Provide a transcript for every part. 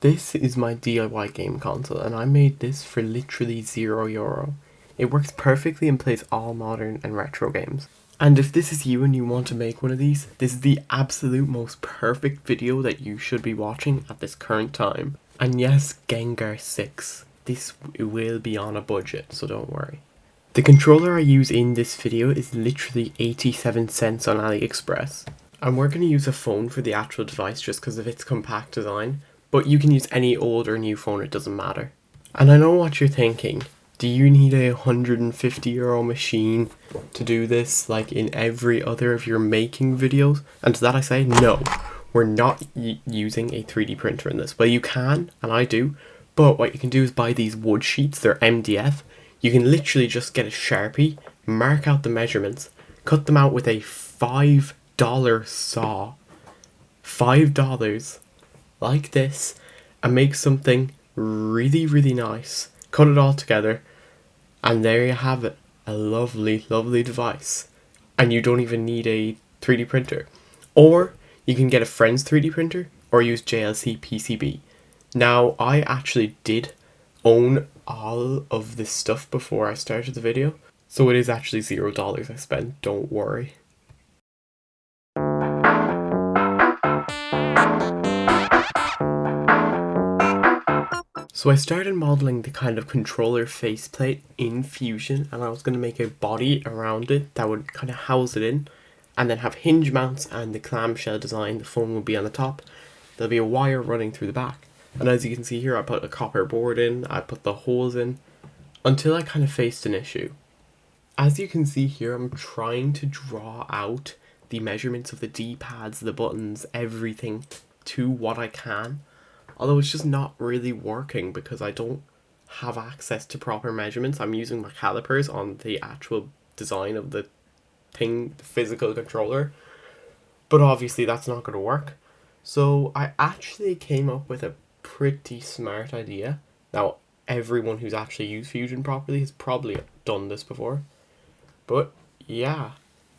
This is my DIY game console and I made this for literally €0. It works perfectly and plays all modern and retro games. And if this is you and you want to make one of these, this is the absolute most perfect video that you should be watching at this current time. And yes, Gengar 6. This will be on a budget, so don't worry. The controller I use in this video is literally 87 cents on AliExpress. And we're going to use a phone for the actual device just because of its compact design, but you can use any old or new phone, it doesn't matter. And I know what you're thinking, do you need a €150 machine to do this like in every other of your making videos? And to that I say, no, we're not using a 3D printer in this. Well, you can, and I do, but what you can do is buy these wood sheets, they're MDF. You can literally just get a Sharpie, mark out the measurements, cut them out with a $5 saw. $5 like this, and make something really nice. Cut it all together, and there you have it. A lovely device. And you don't even need a 3D printer. Or you can get a friend's 3D printer or use JLC PCB. Now, I actually did own all of this stuff before I started the video, so it is actually $0 I spent, don't worry. So I started modelling the kind of controller faceplate in Fusion, and I was going to make a body around it that would kind of house it in, and then have hinge mounts and the clamshell design. The phone will be on the top, there'll be a wire running through the back. And as you can see here, I put a copper board in, I put the holes in, until I kind of faced an issue. As you can see here, I'm trying to draw out the measurements of the D-pads, the buttons, everything to what I can. Although it's just not really working because I don't have access to proper measurements. I'm using my calipers on the actual design of the thing, the physical controller. But obviously that's not going to work. So I actually came up with a pretty smart idea. Now, everyone who's actually used Fusion properly has probably done this before. But yeah,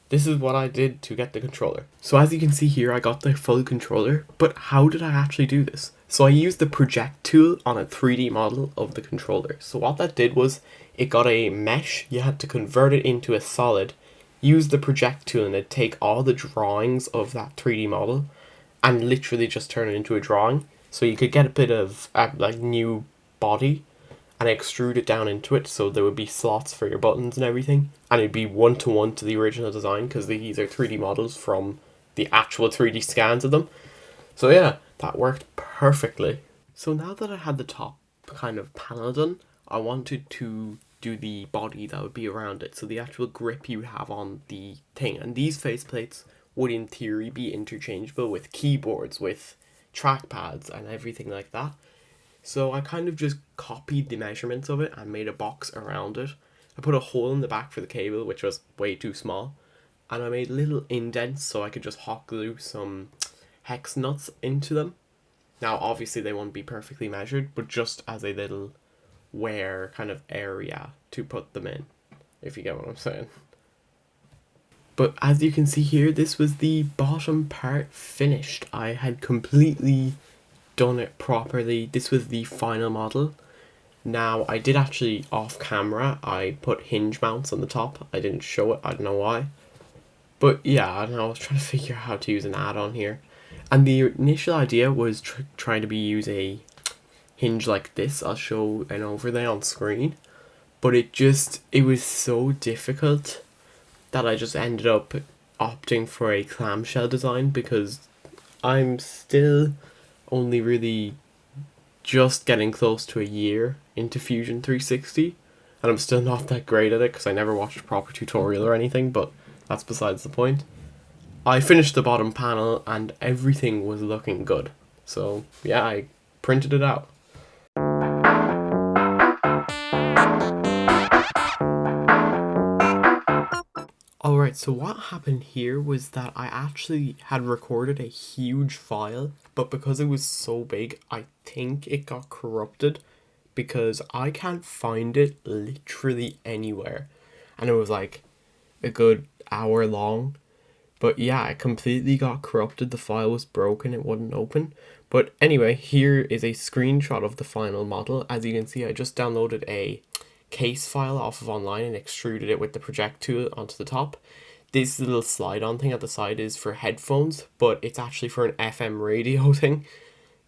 this is what I did to get the controller. So as you can see here, I got the full controller, but how did I actually do this? So I used the project tool on a 3D model of the controller. So what that did was, it got a mesh, you had to convert it into a solid, use the project tool and it'd take all the drawings of that 3D model and literally just turn it into a drawing. So you could get a bit of like new body and extrude it down into it, so there would be slots for your buttons and everything, and it'd be one-to-one to the original design because these are 3D models from the actual 3D scans of them. So yeah, that worked perfectly. So now that I had the top kind of panel done, I wanted to do the body that would be around it, so the actual grip you have on the thing. And these faceplates would in theory be interchangeable with keyboards, with trackpads and everything like that. So I kind of just copied the measurements of it and made a box around it. I put a hole in the back for the cable, which was way too small, and I made little indents so I could just hot glue some hex nuts into them. Now obviously they won't be perfectly measured, but just as a little wear kind of area to put them in, if you get what I'm saying. But as you can see here, this was the bottom part finished. I had completely done it properly. This was the final model. Now I did actually off camera, I put hinge mounts on the top. I didn't show it, I don't know why. But yeah, I don't know, I was trying to figure out how to use an add-on here. And the initial idea was trying to use a hinge like this. I'll show an overlay on screen. But it was so difficult that I just ended up opting for a clamshell design because I'm still only really just getting close to a year into Fusion 360, and I'm still not that great at it because I never watched a proper tutorial or anything, but that's besides the point. I finished the bottom panel and everything was looking good, so yeah, I printed it out. Alright, so what happened here was that I actually had recorded a huge file, but because it was so big, I think it got corrupted because I can't find it literally anywhere. And it was like a good hour long. But yeah, it completely got corrupted. The file was broken, it wouldn't open. But anyway, here is a screenshot of the final model. As you can see, I just downloaded a case file off of online and extruded it with the project tool onto the top. This little slide on thing at the side is for headphones, but it's actually for an FM radio thing.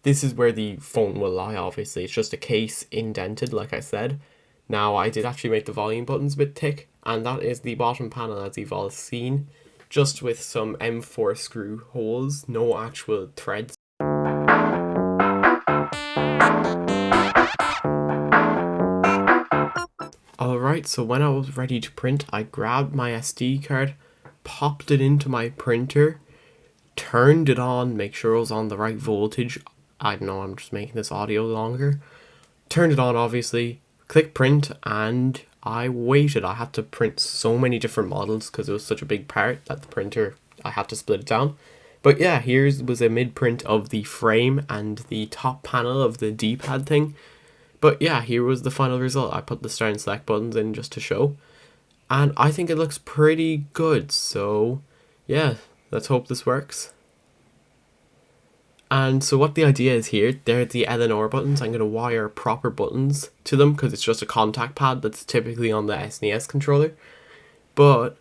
This is where the phone will lie, obviously. It's just a case indented, like I said. Now, I did actually make the volume buttons a bit thick, and that is the bottom panel as you've all seen, just with some M4 screw holes, no actual threads. Alright, so when I was ready to print, I grabbed my SD card, popped it into my printer, turned it on, make sure it was on the right voltage. I don't know, I'm just making this audio longer. Turned it on, obviously, click print, and I waited. I had to print so many different models because it was such a big part that the printer, I had to split it down. But yeah, here's was a mid print of the frame and the top panel of the D-pad thing. But yeah, here was the final result. I put the start and select buttons in just to show. And I think it looks pretty good. So yeah, let's hope this works. And so what the idea is here, they're the L&R buttons. I'm going to wire proper buttons to them because it's just a contact pad that's typically on the SNES controller. But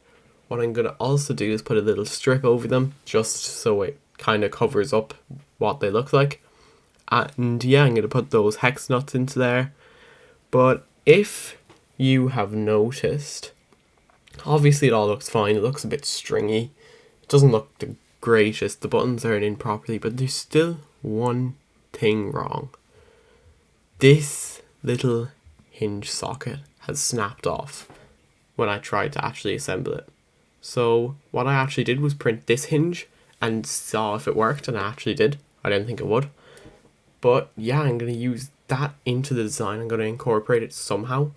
what I'm going to also do is put a little strip over them just so it kind of covers up what they look like. And yeah, I'm going to put those hex nuts into there. But if you have noticed, obviously it all looks fine. It looks a bit stringy. It doesn't look the greatest. The buttons aren't in properly, but there's still one thing wrong. This little hinge socket has snapped off when I tried to actually assemble it. So what I actually did was print this hinge and saw if it worked, and I actually did. I didn't think it would. But yeah, I'm going to use that into the design. I'm going to incorporate it somehow.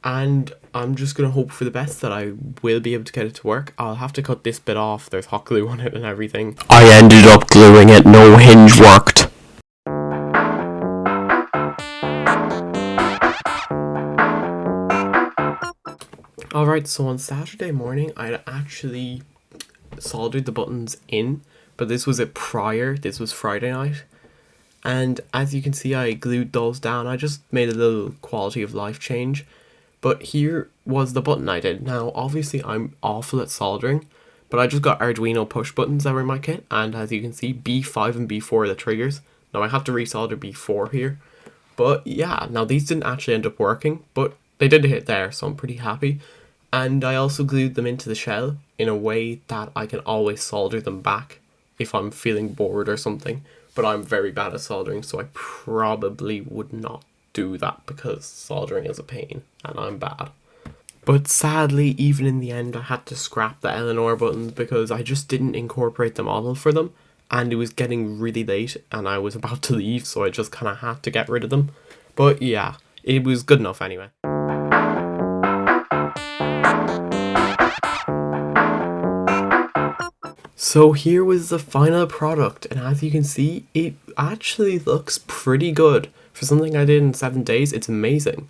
And I'm just going to hope for the best that I will be able to get it to work. I'll have to cut this bit off. There's hot glue on it and everything. I ended up gluing it. No hinge worked. Alright, so on Saturday morning, I actually soldered the buttons in. But this was this was Friday night. And as you can see, I glued those down. I just made a little quality of life change. But here was the button I did. Now, obviously, I'm awful at soldering, but I just got Arduino push buttons that were in my kit. And as you can see, B5 and B4 are the triggers. Now, I have to resolder B4 here. But yeah, now these didn't actually end up working, but they did hit there, so I'm pretty happy. And I also glued them into the shell in a way that I can always solder them back if I'm feeling bored or something. But I'm very bad at soldering, so I probably would not do that because soldering is a pain and I'm bad. But sadly, even in the end, I had to scrap the L&R buttons because I just didn't incorporate the model for them, and it was getting really late and I was about to leave, so I just kind of had to get rid of them. But yeah, it was good enough anyway. So here was the final product, and as you can see, it actually looks pretty good. For something I did in 7 days, it's amazing.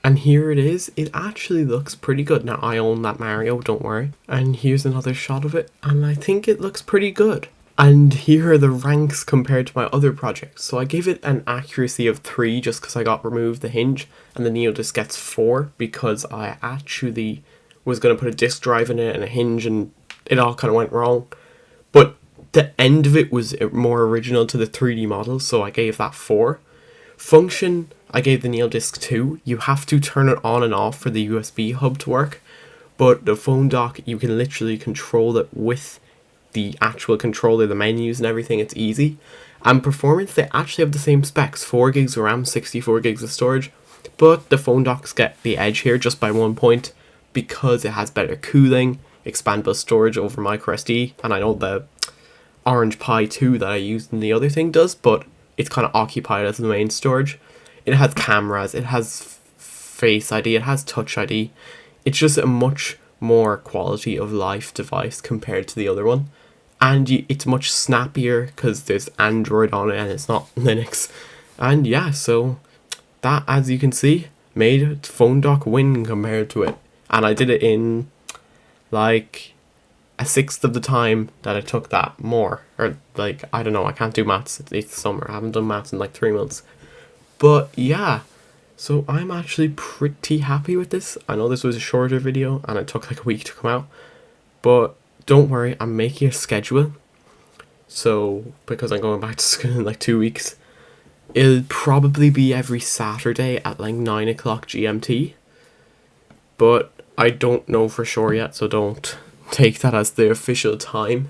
And here it is, it actually looks pretty good. Now, I own that Mario, don't worry. And here's another shot of it, and I think it looks pretty good. And here are the ranks compared to my other projects. So I gave it an accuracy of 3 just because I got removed the hinge, and the NeoDisc gets 4 because I actually was going to put a disk drive in it and a hinge, and it all kind of went wrong. But the end of it was more original to the 3D model, so I gave that 4. Function, I gave the NeoDisc 2. You have to turn it on and off for the USB hub to work, but the phone dock, you can literally control it with the actual controller, the menus and everything. It's easy. And performance, they actually have the same specs, 4 gigs of RAM, 64 gigs of storage, but the phone docks get the edge here just by 1 point because it has better cooling, expandable storage over microSD, and I know the Orange Pi 2 that I used in the other thing does, but it's kind of occupied as the main storage. It has cameras, it has Face ID, it has Touch ID. It's just a much more quality of life device compared to the other one. And it's much snappier because there's Android on it and it's not Linux. And yeah, so that, as you can see, made phone dock win compared to it. And I did it in like a sixth of the time that it took that more. Or like, I don't know, I can't do maths, it's summer, I haven't done maths in like 3 months. But yeah, so I'm actually pretty happy with this. I know this was a shorter video and it took like a week to come out, but don't worry, I'm making a schedule. So, because I'm going back to school in like 2 weeks, it'll probably be every Saturday at like 9 o'clock GMT. But I don't know for sure yet, so don't take that as the official time,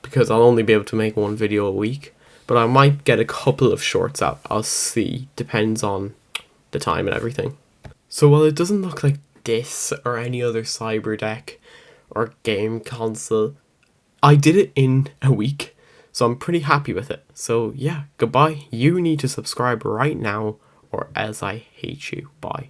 because I'll only be able to make one video a week. But I might get a couple of shorts out, I'll see, depends on the time and everything. So while it doesn't look like this or any other cyber deck or game console, I did it in a week, so I'm pretty happy with it. So yeah, goodbye. You need to subscribe right now or else I hate you. Bye.